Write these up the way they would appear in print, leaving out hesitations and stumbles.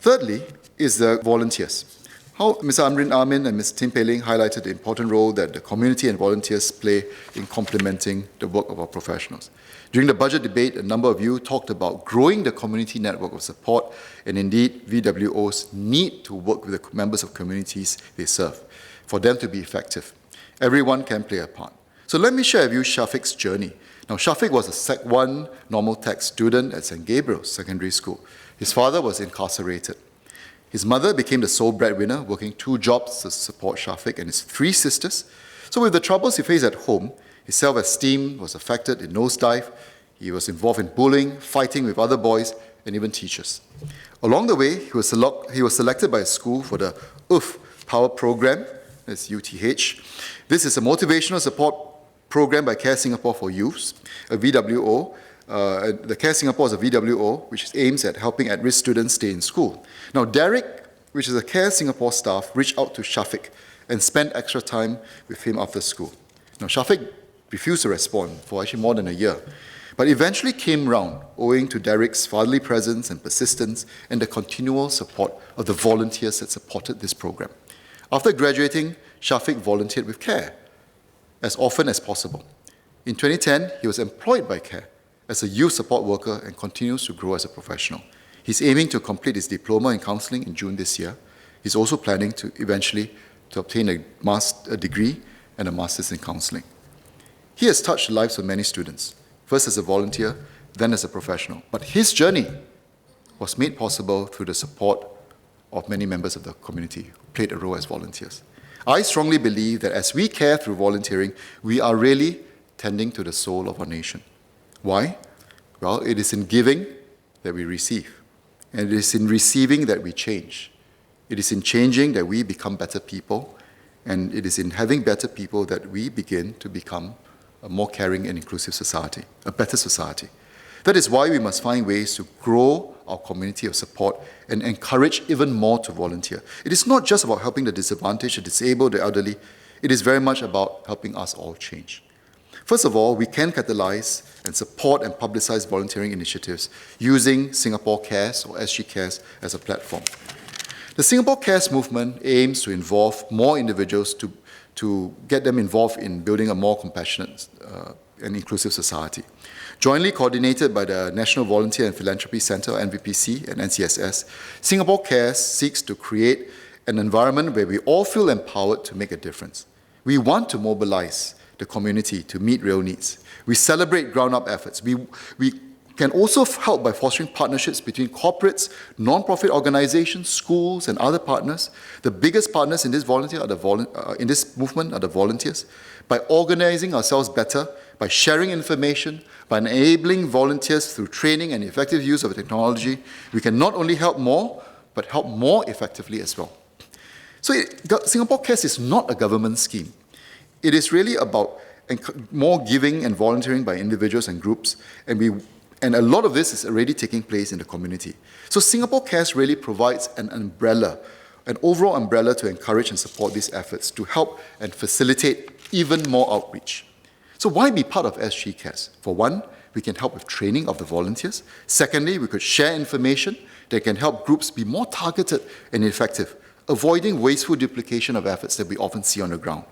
Thirdly is the volunteers. How Mr. Amrin Amin and Ms. Tin Pei Ling highlighted the important role that the community and volunteers play in complementing the work of our professionals. During the budget debate, a number of you talked about growing the community network of support, and indeed, VWOs need to work with the members of communities they serve for them to be effective. Everyone can play a part. So let me share with you Shafiq's journey. Now, Shafiq was a Sec 1 normal tech student at St. Gabriel's Secondary School. His father was incarcerated. His mother became the sole breadwinner, working 2 jobs to support Shafiq and his 3 sisters. So with the troubles he faced at home, his self-esteem was affected in nosedive. He was involved in bullying, fighting with other boys, and even teachers. Along the way, he was selected by a school for the Power Program, that's UTH. This is a motivational support program by Care Singapore for Youths, a VWO. The Care Singapore is a VWO, which aims at helping at-risk students stay in school. Now, Derek, which is a Care Singapore staff, reached out to Shafiq and spent extra time with him after school. Now, Shafiq refused to respond for actually more than a year, but eventually came round owing to Derek's fatherly presence and persistence and the continual support of the volunteers that supported this program. After graduating, Shafiq volunteered with Care as often as possible. In 2010, he was employed by Care as a youth support worker and continues to grow as a professional. He's aiming to complete his diploma in counselling in June this year. He's also planning to eventually obtain a degree and a master's in counselling. He has touched the lives of many students, first as a volunteer, then as a professional. But his journey was made possible through the support of many members of the community who played a role as volunteers. I strongly believe that as we care through volunteering, we are really tending to the soul of our nation. Why? Well, it is in giving that we receive. And it is in receiving that we change. It is in changing that we become better people. And it is in having better people that we begin to become a more caring and inclusive society, a better society. That is why we must find ways to grow our community of support and encourage even more to volunteer. It is not just about helping the disadvantaged, the disabled, the elderly. It is very much about helping us all change. First of all, we can catalyze and support and publicize volunteering initiatives using Singapore Cares or SG Cares as a platform. The Singapore Cares movement aims to involve more individuals to get them involved in building a more compassionate and inclusive society. Jointly coordinated by the National Volunteer and Philanthropy Centre, NVPC, and NCSS, Singapore Cares seeks to create an environment where we all feel empowered to make a difference. We want to mobilize the community to meet real needs. We celebrate ground-up efforts. We can also help by fostering partnerships between corporates, non-profit organizations, schools, and other partners. The biggest partners in this movement are the volunteers. By organizing ourselves better, by sharing information, by enabling volunteers through training and effective use of technology, we can not only help more, but help more effectively as well. So Singapore Cares is not a government scheme. It is really about more giving and volunteering by individuals and groups, and a lot of this is already taking place in the community. So Singapore Cares really provides an umbrella, an overall umbrella to encourage and support these efforts to help and facilitate even more outreach. So why be part of SG Cares? For one, we can help with training of the volunteers. Secondly, we could share information that can help groups be more targeted and effective, avoiding wasteful duplication of efforts that we often see on the ground.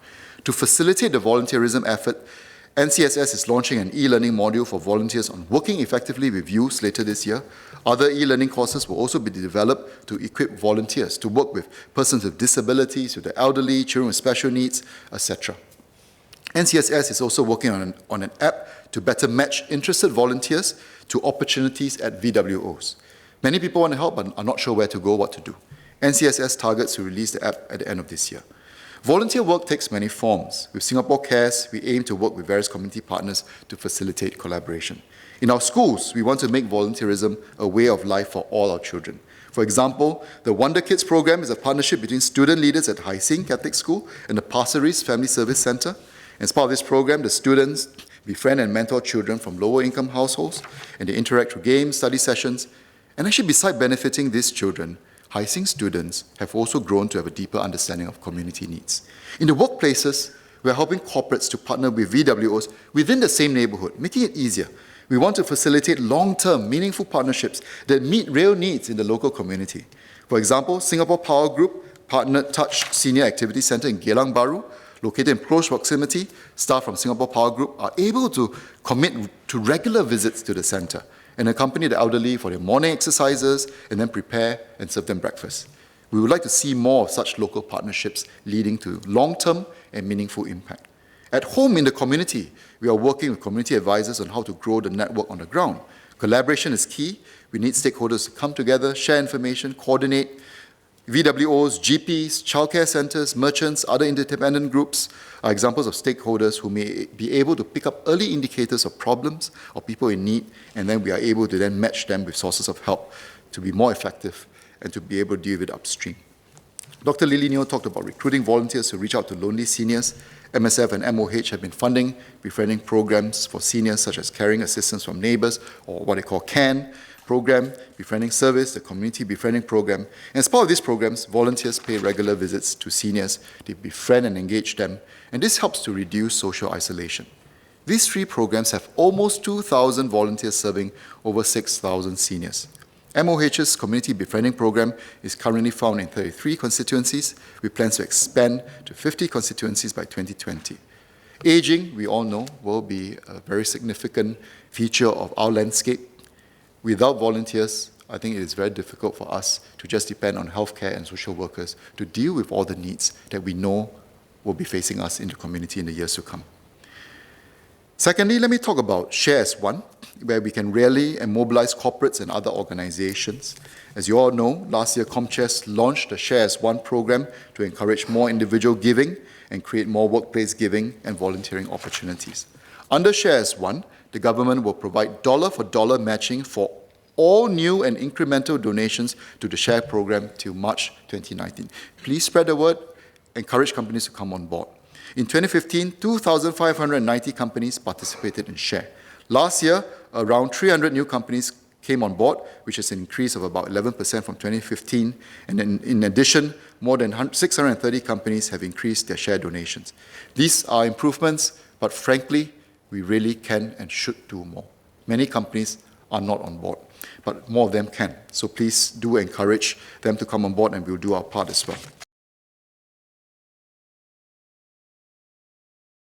To facilitate the volunteerism effort, NCSS is launching an e-learning module for volunteers on working effectively with youths later this year. Other e-learning courses will also be developed to equip volunteers to work with persons with disabilities, with the elderly, children with special needs, etc. NCSS is also working on an app to better match interested volunteers to opportunities at VWOs. Many people want to help but are not sure where to go, what to do. NCSS targets to release the app at the end of this year. Volunteer work takes many forms. With Singapore Cares, we aim to work with various community partners to facilitate collaboration. In our schools, we want to make volunteerism a way of life for all our children. For example, the Wonder Kids program is a partnership between student leaders at Hai Sing Catholic School and the Pasir Ris Family Service Centre. As part of this program, the students befriend and mentor children from lower income households, and they interact through games, study sessions, and actually beside benefiting these children, Hai Sing students have also grown to have a deeper understanding of community needs. In the workplaces, we are helping corporates to partner with VWOs within the same neighborhood, making it easier. We want to facilitate long-term, meaningful partnerships that meet real needs in the local community. For example, Singapore Power Group partnered Touch Senior Activity Centre in Geylang Bahru. Located in close proximity, staff from Singapore Power Group are able to commit to regular visits to the centre and accompany the elderly for their morning exercises and then prepare and serve them breakfast. We would like to see more of such local partnerships leading to long-term and meaningful impact. At home in the community, we are working with community advisors on how to grow the network on the ground. Collaboration is key. We need stakeholders to come together, share information, coordinate. VWOs, GPs, childcare centres, merchants, other interdependent groups are examples of stakeholders who may be able to pick up early indicators of problems or people in need, and then we are able to then match them with sources of help to be more effective and to be able to deal with it upstream. Dr. Lily Neo talked about recruiting volunteers to reach out to lonely seniors. MSF and MOH have been funding befriending programs for seniors such as caring assistance from neighbours, or what they call CAN program, befriending service, the community befriending program. And as part of these programs, volunteers pay regular visits to seniors to befriend and engage them, and this helps to reduce social isolation. These three programs have almost 2,000 volunteers serving over 6,000 seniors. MOH's community befriending program is currently found in 33 constituencies. We plan to expand to 50 constituencies by 2020. Aging, we all know, will be a very significant feature of our landscape. Without volunteers, I think it is very difficult for us to just depend on healthcare and social workers to deal with all the needs that we know will be facing us in the community in the years to come. Secondly, let me talk about Share as One, where we can rally and mobilize corporates and other organizations. As you all know, last year ComChest launched the Share as One program to encourage more individual giving and create more workplace giving and volunteering opportunities. Under Share as One, the government will provide dollar-for-dollar matching for all new and incremental donations to the Share program till March 2019. Please spread the word, encourage companies to come on board. In 2015, 2,590 companies participated in Share. Last year, around 300 new companies came on board, which is an increase of about 11% from 2015. And in addition, more than 630 companies have increased their share donations. These are improvements, but frankly, we really can and should do more. Many companies are not on board, but more of them can. So please do encourage them to come on board, and we'll do our part as well.